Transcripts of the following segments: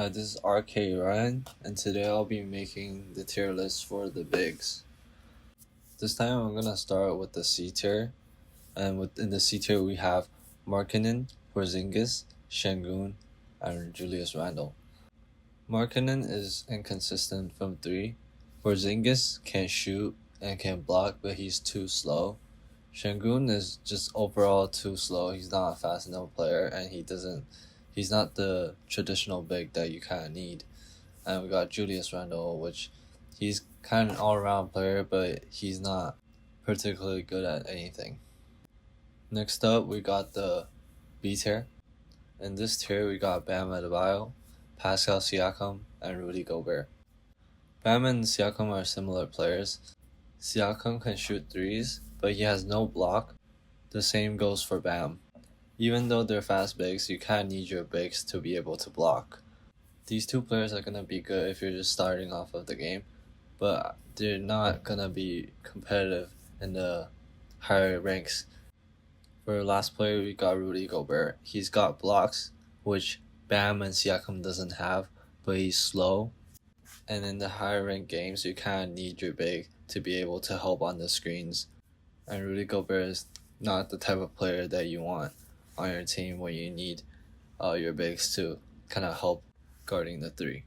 Hi, this is RK Ryan, and today I'll be making the tier list for the bigs. This time I'm gonna start with the C tier, and within the C tier we have Markkanen, Porzingis, Şengün, and Julius Randle. Markkanen is inconsistent from 3. Porzingis can shoot and can block, but he's too slow. Şengün is just overall too slow. He's not a fast enough player, and he's not the traditional big that you kind of need. And we got Julius Randle, which he's kind of an all-around player, but he's not particularly good at anything. Next up, we got the B tier. In this tier, we got Bam Adebayo, Pascal Siakam, and Rudy Gobert. Bam and Siakam are similar players. Siakam can shoot threes, but he has no block. The same goes for Bam. Even though they're fast bigs, you kind of need your bigs to be able to block. These two players are going to be good if you're just starting off of the game, but they're not going to be competitive in the higher ranks. For the last player, we got Rudy Gobert. He's got blocks, which Bam and Siakam doesn't have, but he's slow. And in the higher ranked games, you kind of need your big to be able to help on the screens. And Rudy Gobert is not the type of player that you want on your team when you need your bigs to kind of help guarding the 3.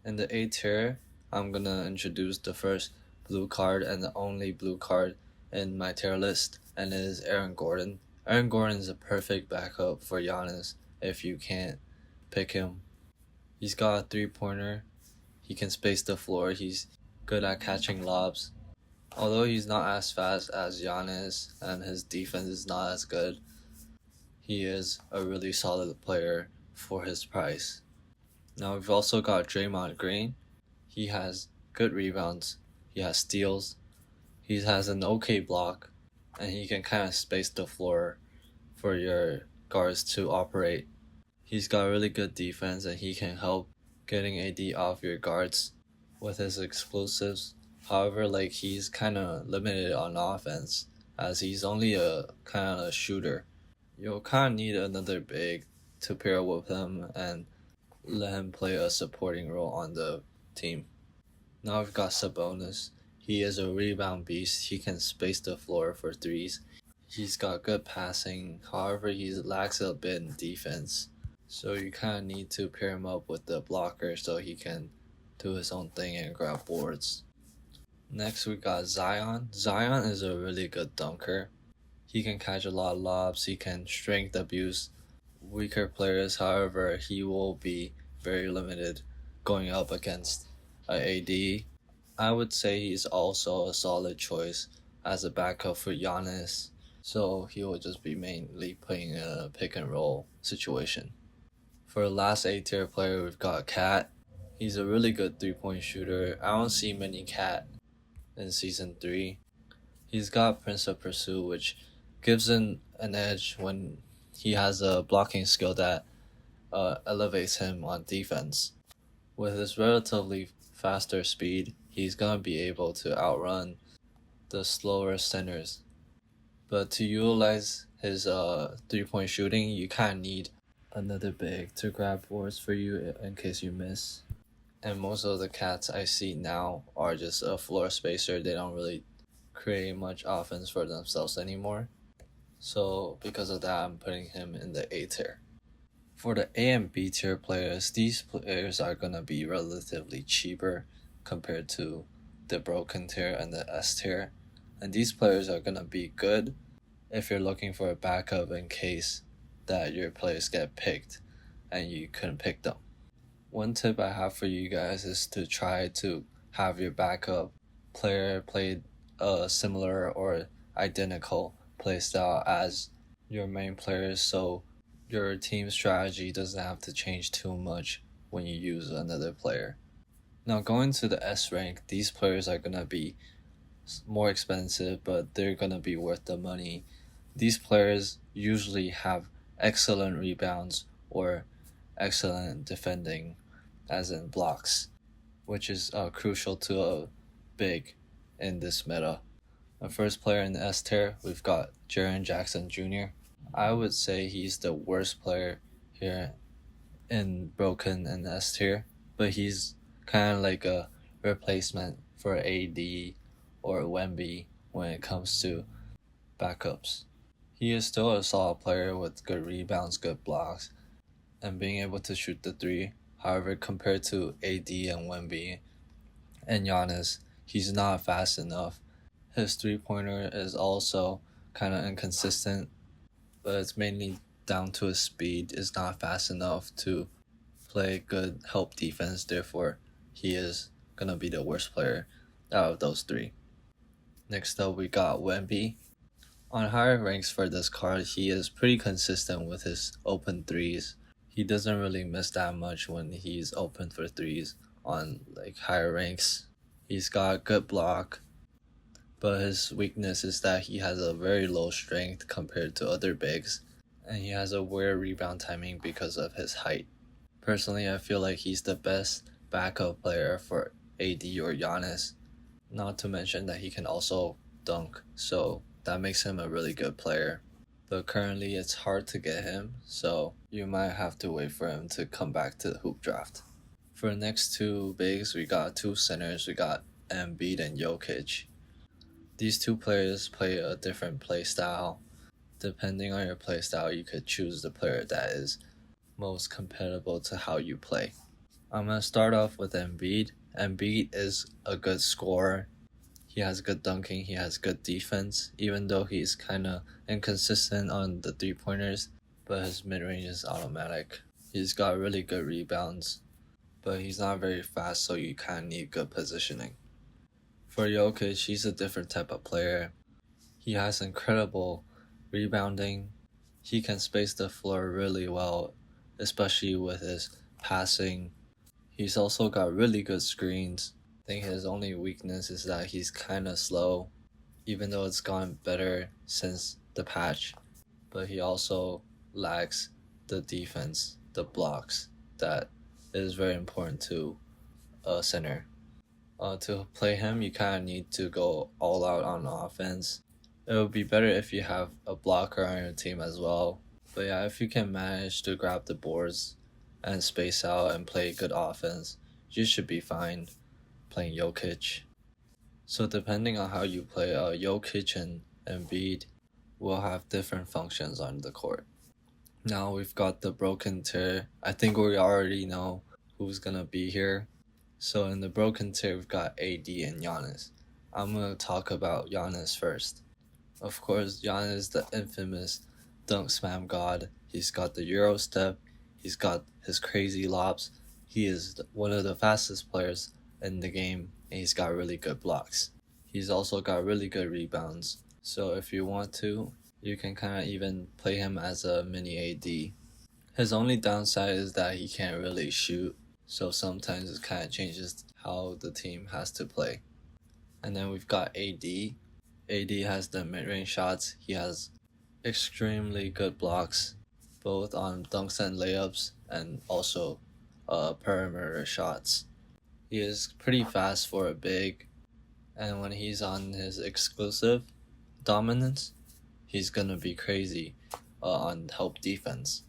In the A tier, I'm gonna introduce the first blue card and the only blue card in my tier list, and it is Aaron Gordon. Aaron Gordon is a perfect backup for Giannis if you can't pick him. He's got a 3-pointer. He can space the floor. He's good at catching lobs. Although he's not as fast as Giannis and his defense is not as good, he is a really solid player for his price. Now we've also got Draymond Green. He has good rebounds. He has steals. He has an okay block, and he can kind of space the floor for your guards to operate. He's got really good defense, and he can help getting AD off your guards with his explosives. However, he's kind of limited on offense, as he's only a kind of a shooter. You'll kind of need another big to pair with him and let him play a supporting role on the team. Now we've got Sabonis. He is a rebound beast. He can space the floor for threes. He's got good passing. However, he lacks a bit in defense. So you kind of need to pair him up with the blocker so he can do his own thing and grab boards. Next we got Zion. Zion is a really good dunker. He can catch a lot of lobs. He can strength abuse weaker players. However, he will be very limited going up against AD. I would say he's also a solid choice as a backup for Giannis, so he will just be mainly playing a pick and roll situation. For the last A tier player, we've got Cat. He's a really good 3-point shooter. I don't see many Cat in Season 3. He's got Prince of Pursuit, which gives him an edge when he has a blocking skill that elevates him on defense. With his relatively faster speed, he's going to be able to outrun the slower centers. But to utilize his 3-point shooting, you kind of need another big to grab boards for you in case you miss. And most of the Cats I see now are just a floor spacer. They don't really create much offense for themselves anymore. So because of that, I'm putting him in the A tier. For the A and B tier players, these players are going to be relatively cheaper compared to the broken tier and the S tier. And these players are going to be good if you're looking for a backup in case that your players get picked and you couldn't pick them. One tip I have for you guys is to try to have your backup player play a similar or identical playstyle as your main players, so your team strategy doesn't have to change too much when you use another player. Now going to the S rank, these players are going to be more expensive, but they're going to be worth the money. These players usually have excellent rebounds or excellent defending, as in blocks, which is crucial to a big in this meta. The first player in the S tier, we've got Jaren Jackson Jr. I would say he's the worst player here in Broken and S tier, but he's kind of like a replacement for AD or Wemby when it comes to backups. He is still a solid player with good rebounds, good blocks, and being able to shoot the three. However, compared to AD and Wemby and Giannis, he's not fast enough. His three-pointer is also kind of inconsistent, but it's mainly down to his speed. Is not fast enough to play good help defense. Therefore, he is gonna be the worst player out of those three. Next up, we got Wemby. On higher ranks for this card, he is pretty consistent with his open threes. He doesn't really miss that much when he's open for threes on like higher ranks. He's got good block, but his weakness is that he has a very low strength compared to other bigs, and he has a weird rebound timing because of his height. Personally, I feel like he's the best backup player for AD or Giannis, not to mention that he can also dunk, so that makes him a really good player. But currently it's hard to get him, so you might have to wait for him to come back to the hoop draft. For the next two bigs, we got two centers. We got Embiid and Jokic. These two players play a different play style. Depending on your play style, you could choose the player that is most compatible to how you play. I'm going to start off with Embiid. Embiid is a good scorer. He has good dunking, he has good defense, even though he's kind of inconsistent on the three-pointers, but his mid-range is automatic. He's got really good rebounds, but he's not very fast, so you kind of need good positioning. For Jokic, he's a different type of player. He has incredible rebounding. He can space the floor really well, especially with his passing. He's also got really good screens. I think his only weakness is that he's kind of slow, even though it's gone better since the patch. But he also lacks the defense, the blocks, that is very important to a center. To play him, you kind of need to go all out on offense. It would be better if you have a blocker on your team as well. But yeah, if you can manage to grab the boards and space out and play good offense, you should be fine playing Jokic. So depending on how you play, Jokic and Embiid will have different functions on the court. Now we've got the broken tier. I think we already know who's gonna be here. So in the broken tier, we've got AD and Giannis. I'm gonna talk about Giannis first. Of course, Giannis, the infamous dunk spam god. He's got the Euro step. He's got his crazy lobs. He is one of the fastest players in the game, and he's got really good blocks. He's also got really good rebounds. So if you want to, you can kind of even play him as a mini AD. His only downside is that he can't really shoot, so sometimes it kind of changes how the team has to play. And then we've got AD. AD has the mid-range shots. He has extremely good blocks, both on dunks and layups, and also perimeter shots. He is pretty fast for a big, and when he's on his exclusive dominance, he's gonna be crazy on help defense.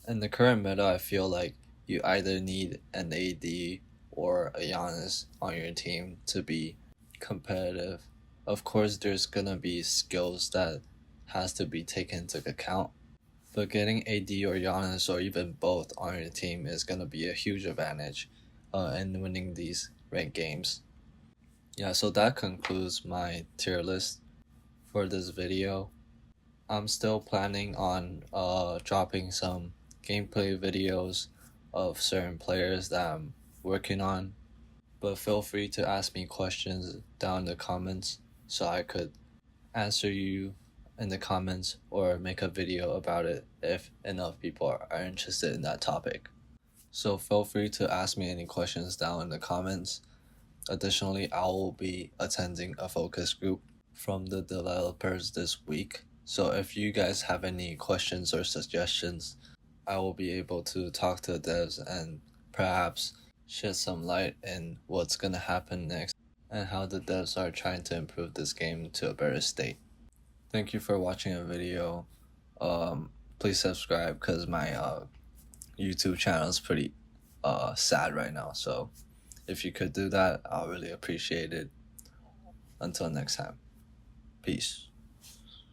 In the current meta, I feel like you either need an AD or a Giannis on your team to be competitive. Of course, there's gonna be skills that has to be taken into account, but getting AD or Giannis or even both on your team is gonna be a huge advantage in winning these ranked games. Yeah, so that concludes my tier list for this video. I'm still planning on dropping some gameplay videos of certain players that I'm working on, but feel free to ask me questions down in the comments so I could answer you in the comments or make a video about it if enough people are interested in that topic. So feel free to ask me any questions down in the comments. Additionally, I will be attending a focus group from the developers this week. So if you guys have any questions or suggestions, I will be able to talk to the devs and perhaps shed some light in what's gonna happen next and how the devs are trying to improve this game to a better state. Thank you for watching a video. Please subscribe because my YouTube channel is pretty sad right now. So if you could do that, I'll really appreciate it. Until next time, peace.